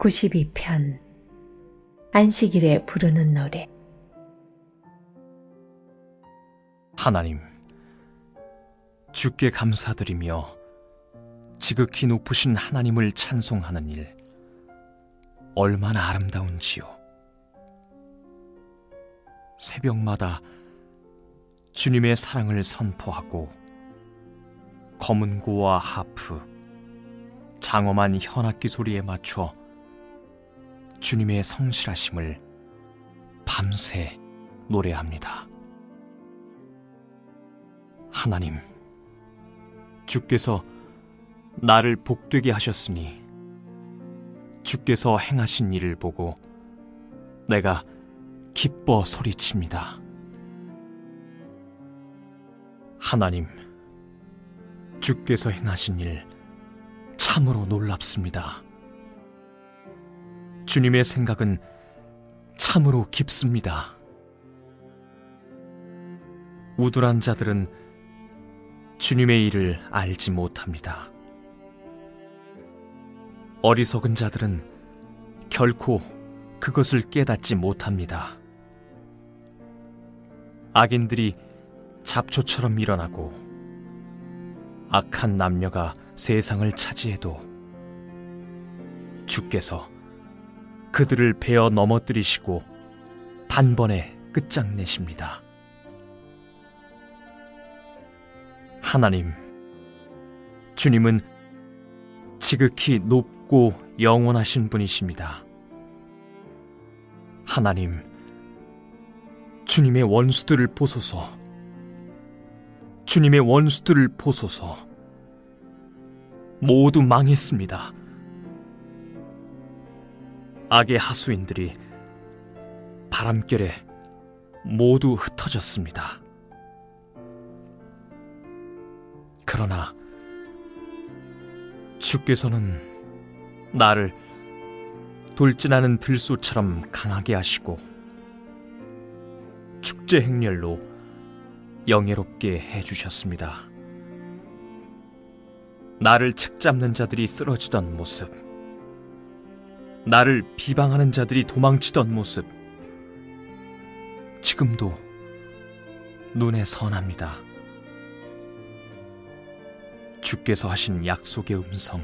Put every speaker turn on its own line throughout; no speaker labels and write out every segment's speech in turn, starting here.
92편 안식일에 부르는 노래.
하나님, 주께 감사드리며 지극히 높으신 하나님을 찬송하는 일, 얼마나 아름다운지요. 새벽마다 주님의 사랑을 선포하고 검은고와 하프, 장엄한 현악기 소리에 맞춰 주님의 성실하심을 밤새 노래합니다. 하나님, 주께서 나를 복되게 하셨으니 주께서 행하신 일을 보고 내가 기뻐 소리칩니다. 하나님, 주께서 행하신 일 참으로 놀랍습니다. 주님의 생각은 참으로 깊습니다. 우둔한 자들은 주님의 일을 알지 못합니다. 어리석은 자들은 결코 그것을 깨닫지 못합니다. 악인들이 잡초처럼 일어나고 악한 남녀가 세상을 차지해도 주께서 그들을 베어 넘어뜨리시고 단번에 끝장내십니다. 하나님, 주님은 지극히 높고 영원하신 분이십니다. 하나님, 주님의 원수들을 보소서. 주님의 원수들을 보소서. 모두 망했습니다. 악의 하수인들이 바람결에 모두 흩어졌습니다. 그러나 주께서는 나를 돌진하는 들소처럼 강하게 하시고 축제 행렬로 영예롭게 해주셨습니다. 나를 책잡는 자들이 쓰러지던 모습, 나를 비방하는 자들이 도망치던 모습, 지금도 눈에 선합니다. 주께서 하신 약속의 음성,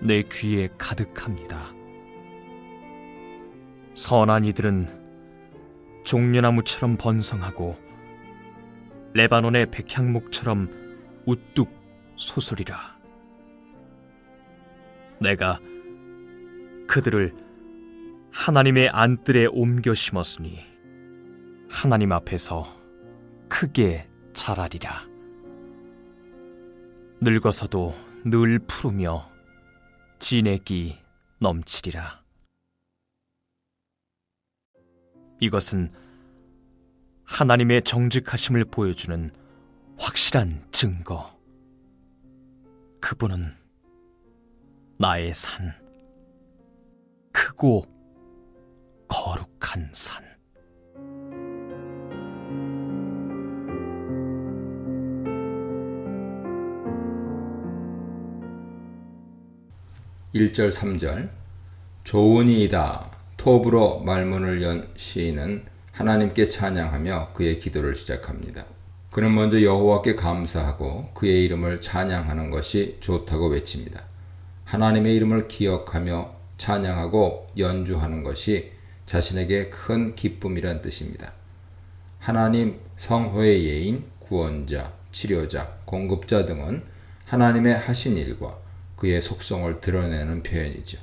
내 귀에 가득합니다. 선한 이들은 종려나무처럼 번성하고 레바논의 백향목처럼 우뚝 솟으리라. 내가 그들을 하나님의 안뜰에 옮겨 심었으니 하나님 앞에서 크게 자라리라. 늙어서도 늘 푸르며 진액이 넘치리라. 이것은 하나님의 정직하심을 보여주는 확실한 증거. 그분은 나의 산, 크고 거룩한 산.
(1절) (3절) 좋으니이다. 톱으로 말문을 연 시인은 하나님께 찬양하며 그의 기도를 시작합니다. 그는 먼저 여호와께 감사하고 그의 이름을 찬양하는 것이 좋다고 외칩니다. 하나님의 이름을 기억하며 찬양하고 연주하는 것이 자신에게 큰 기쁨이란 뜻입니다. 하나님 성호의 예인, 구원자, 치료자, 공급자 등은 하나님의 하신 일과 그의 속성을 드러내는 표현이죠.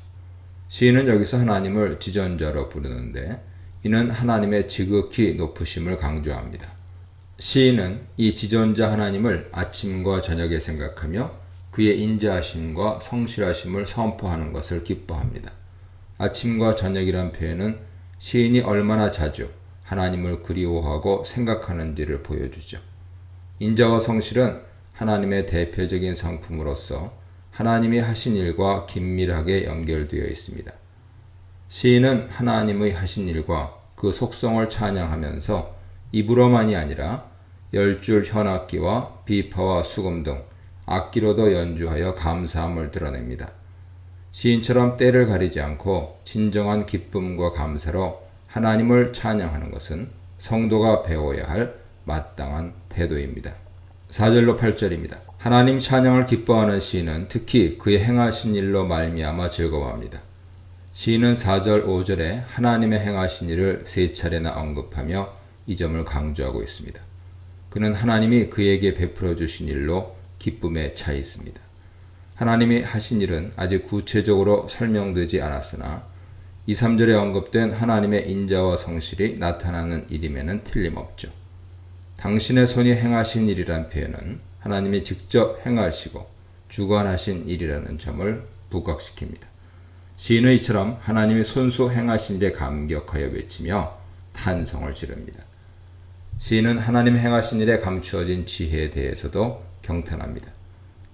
시인은 여기서 하나님을 지존자로 부르는데 이는 하나님의 지극히 높으심을 강조합니다. 시인은 이 지존자 하나님을 아침과 저녁에 생각하며 그의 인자하심과 성실하심을 선포하는 것을 기뻐합니다. 아침과 저녁이란 표현은 시인이 얼마나 자주 하나님을 그리워하고 생각하는지를 보여주죠. 인자와 성실은 하나님의 대표적인 성품으로서 하나님이 하신 일과 긴밀하게 연결되어 있습니다. 시인은 하나님의 하신 일과 그 속성을 찬양하면서 입으로만이 아니라 10줄 현악기와 비파와 수금 등 악기로도 연주하여 감사함을 드러냅니다. 시인처럼 때를 가리지 않고 진정한 기쁨과 감사로 하나님을 찬양하는 것은 성도가 배워야 할 마땅한 태도입니다. 4절로 8절입니다. 하나님 찬양을 기뻐하는 시인은 특히 그의 행하신 일로 말미암아 즐거워합니다. 시인은 4절, 5절에 하나님의 행하신 일을 3차례나 언급하며 이 점을 강조하고 있습니다. 그는 하나님이 그에게 베풀어 주신 일로 기쁨에 차 있습니다. 하나님이 하신 일은 아직 구체적으로 설명되지 않았으나 2, 3절에 언급된 하나님의 인자와 성실이 나타나는 일임에는 틀림없죠. 당신의 손이 행하신 일이란 표현은 하나님이 직접 행하시고 주관하신 일이라는 점을 부각시킵니다. 시인은 이처럼 하나님이 손수 행하신 일에 감격하여 외치며 탄성을 지릅니다. 시인은 하나님 행하신 일에 감추어진 지혜에 대해서도 경탄합니다.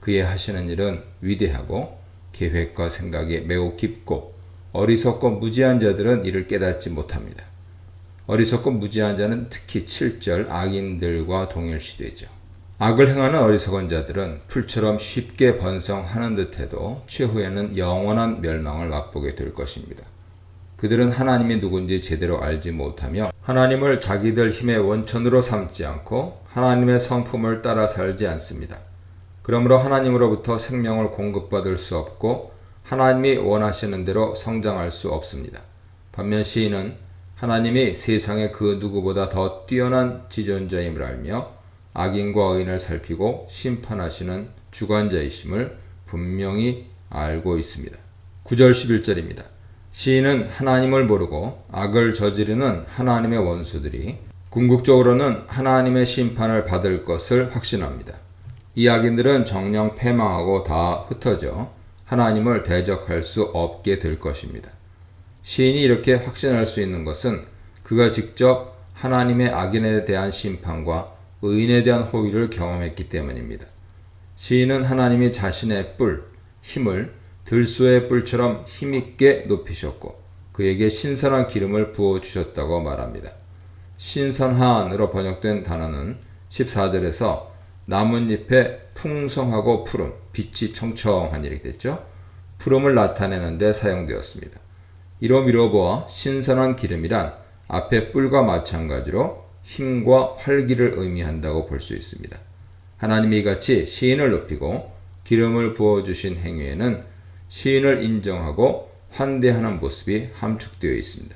그의 하시는 일은 위대하고 계획과 생각이 매우 깊고 어리석고 무지한 자들은 이를 깨닫지 못합니다. 어리석고 무지한 자는 특히 7절 악인들과 동일시되죠. 악을 행하는 어리석은 자들은 풀처럼 쉽게 번성하는 듯해도 최후에는 영원한 멸망을 맛보게 될 것입니다. 그들은 하나님이 누군지 제대로 알지 못하며 하나님을 자기들 힘의 원천으로 삼지 않고 하나님의 성품을 따라 살지 않습니다. 그러므로 하나님으로부터 생명을 공급받을 수 없고 하나님이 원하시는 대로 성장할 수 없습니다. 반면 시인은 하나님이 세상의 그 누구보다 더 뛰어난 지존자임을 알며 악인과 의인을 살피고 심판하시는 주관자이심을 분명히 알고 있습니다. 9절 11절입니다. 시인은 하나님을 모르고 악을 저지르는 하나님의 원수들이 궁극적으로는 하나님의 심판을 받을 것을 확신합니다. 이 악인들은 정녕 패망하고 다 흩어져 하나님을 대적할 수 없게 될 것입니다. 시인이 이렇게 확신할 수 있는 것은 그가 직접 하나님의 악인에 대한 심판과 의인에 대한 호의를 경험했기 때문입니다. 시인은 하나님이 자신의 뿔, 힘을 들소의 뿔처럼 힘있게 높이셨고 그에게 신선한 기름을 부어주셨다고 말합니다. 신선한으로 번역된 단어는 14절에서 나뭇잎에 풍성하고 푸름, 빛이 청청한 이렇게 됐죠. 푸름을 나타내는 데 사용되었습니다. 이로 미뤄보아 신선한 기름이란 앞의 뿔과 마찬가지로 힘과 활기를 의미한다고 볼 수 있습니다. 하나님이 이같이 시인을 높이고 기름을 부어주신 행위에는 시인을 인정하고 환대하는 모습이 함축되어 있습니다.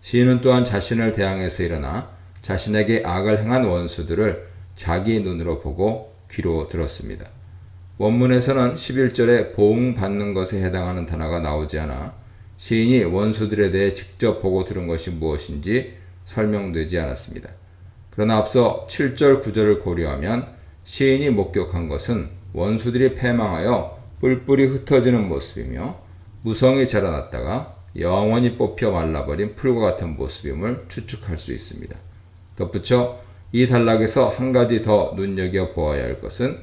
시인은 또한 자신을 대항해서 일어나 자신에게 악을 행한 원수들을 자기 눈으로 보고 귀로 들었습니다. 원문에서는 11절에 보응받는 것에 해당하는 단어가 나오지 않아 시인이 원수들에 대해 직접 보고 들은 것이 무엇인지 설명되지 않았습니다. 그러나 앞서 7절 9절을 고려하면 시인이 목격한 것은 원수들이 패망하여 뿔뿔이 흩어지는 모습이며 무성이 자라났다가 영원히 뽑혀 말라버린 풀과 같은 모습임을 추측할 수 있습니다. 덧붙여 이 단락에서 한 가지 더 눈여겨보아야 할 것은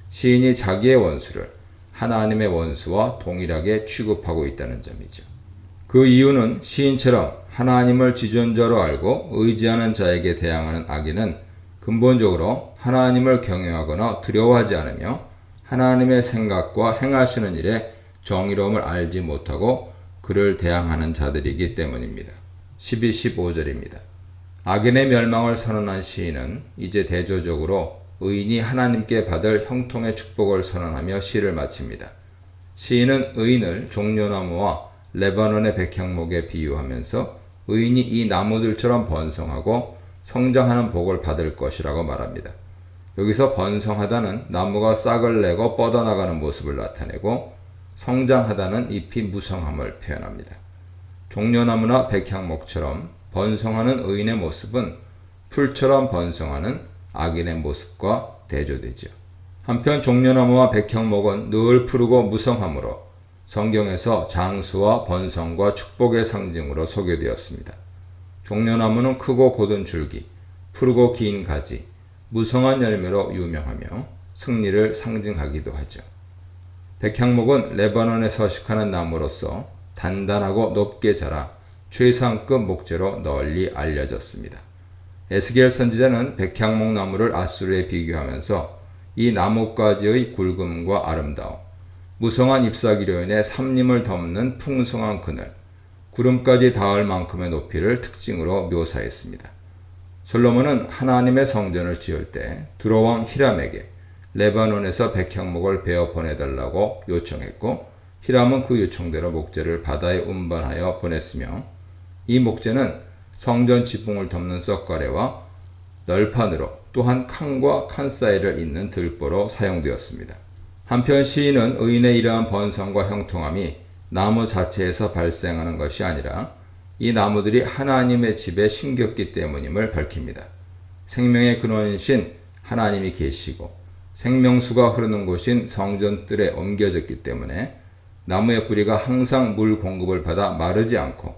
시인이 자기의 원수를 하나님의 원수와 동일하게 취급하고 있다는 점이죠. 그 이유는 시인처럼 하나님을 지존자로 알고 의지하는 자에게 대항하는 악인은 근본적으로 하나님을 경외하거나 두려워하지 않으며 하나님의 생각과 행하시는 일에 정의로움을 알지 못하고 그를 대항하는 자들이기 때문입니다. 12, 15절입니다. 악인의 멸망을 선언한 시인은 이제 대조적으로 의인이 하나님께 받을 형통의 축복을 선언하며 시를 마칩니다. 시인은 의인을 종려나무와 레바논의 백향목에 비유하면서 의인이 이 나무들처럼 번성하고 성장하는 복을 받을 것이라고 말합니다. 여기서 번성하다는 나무가 싹을 내고 뻗어나가는 모습을 나타내고 성장하다는 잎이 무성함을 표현합니다. 종려나무나 백향목처럼 번성하는 의인의 모습은 풀처럼 번성하는 악인의 모습과 대조되죠. 한편 종려나무와 백향목은 늘 푸르고 무성하므로 성경에서 장수와 번성과 축복의 상징으로 소개되었습니다. 종려나무는 크고 곧은 줄기, 푸르고 긴 가지, 무성한 열매로 유명하며 승리를 상징하기도 하죠. 백향목은 레바논에 서식하는 나무로서 단단하고 높게 자라 최상급 목재로 널리 알려졌습니다. 에스겔 선지자는 백향목 나무를 아수르에 비교하면서 이 나뭇가지의 굵음과 아름다움, 무성한 잎사귀로 인해 삼림을 덮는 풍성한 그늘, 구름까지 닿을 만큼의 높이를 특징으로 묘사했습니다. 솔로몬은 하나님의 성전을 지을 때 두로왕 히람에게 레바논에서 백향목을 베어 보내달라고 요청했고, 히람은 그 요청대로 목재를 바다에 운반하여 보냈으며, 이 목재는 성전 지붕을 덮는 썩가래와 널판으로, 또한 칸과 칸 사이를 잇는 들보로 사용되었습니다. 한편 시인은 의인의 이러한 번성과 형통함이 나무 자체에서 발생하는 것이 아니라 이 나무들이 하나님의 집에 심겼기 때문임을 밝힙니다. 생명의 근원이신 하나님이 계시고 생명수가 흐르는 곳인 성전 뜰에 옮겨졌기 때문에 나무의 뿌리가 항상 물 공급을 받아 마르지 않고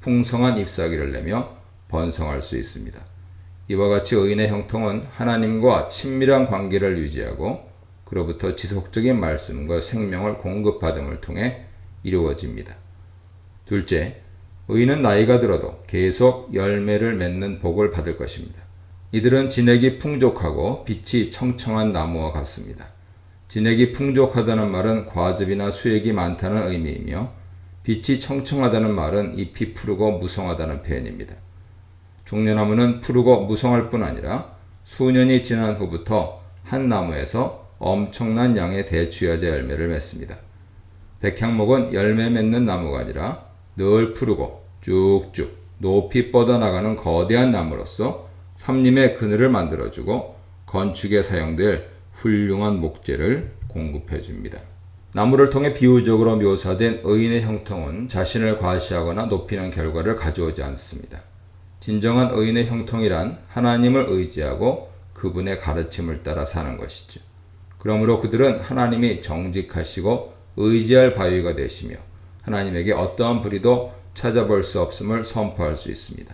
풍성한 잎사귀를 내며 번성할 수 있습니다. 이와 같이 의인의 형통은 하나님과 친밀한 관계를 유지하고 그로부터 지속적인 말씀과 생명을 공급받음을 통해 이루어집니다. 둘째, 의인은 나이가 들어도 계속 열매를 맺는 복을 받을 것입니다. 이들은 진액이 풍족하고 빛이 청청한 나무와 같습니다. 진액이 풍족하다는 말은 과즙이나 수액이 많다는 의미이며, 빛이 청청하다는 말은 잎이 푸르고 무성하다는 표현입니다. 종려나무는 푸르고 무성할 뿐 아니라 수년이 지난 후부터 한 나무에서 엄청난 양의 대추야제 열매를 맺습니다. 백향목은 열매 맺는 나무가 아니라 늘 푸르고 쭉쭉 높이 뻗어나가는 거대한 나무로서 삼림의 그늘을 만들어주고 건축에 사용될 훌륭한 목재를 공급해줍니다. 나무를 통해 비유적으로 묘사된 의인의 형통은 자신을 과시하거나 높이는 결과를 가져오지 않습니다. 진정한 의인의 형통이란 하나님을 의지하고 그분의 가르침을 따라 사는 것이죠. 그러므로 그들은 하나님이 정직하시고 의지할 바위가 되시며 하나님에게 어떠한 불의도 찾아볼 수 없음을 선포할 수 있습니다.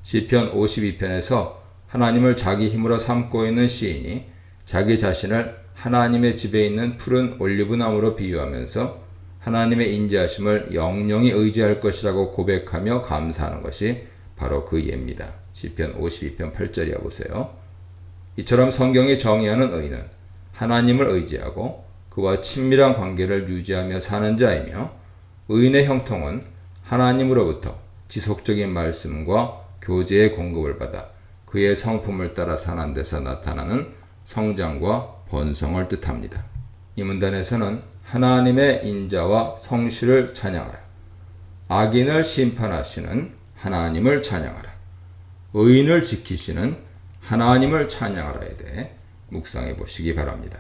시편 52편에서 하나님을 자기 힘으로 삼고 있는 시인이 자기 자신을 하나님의 집에 있는 푸른 올리브나무로 비유하면서 하나님의 인자하심을 영영히 의지할 것이라고 고백하며 감사하는 것이 바로 그 예입니다. 시편 52편 8절이야 보세요. 이처럼 성경이 정의하는 의인은 하나님을 의지하고 그와 친밀한 관계를 유지하며 사는 자이며, 의인의 형통은 하나님으로부터 지속적인 말씀과 교제의 공급을 받아 그의 성품을 따라 사는 데서 나타나는 성장과 번성을 뜻합니다. 이 문단에서는 하나님의 인자와 성실을 찬양하라, 악인을 심판하시는 하나님을 찬양하라, 의인을 지키시는 하나님을 찬양하라에 대해 묵상해 보시기 바랍니다.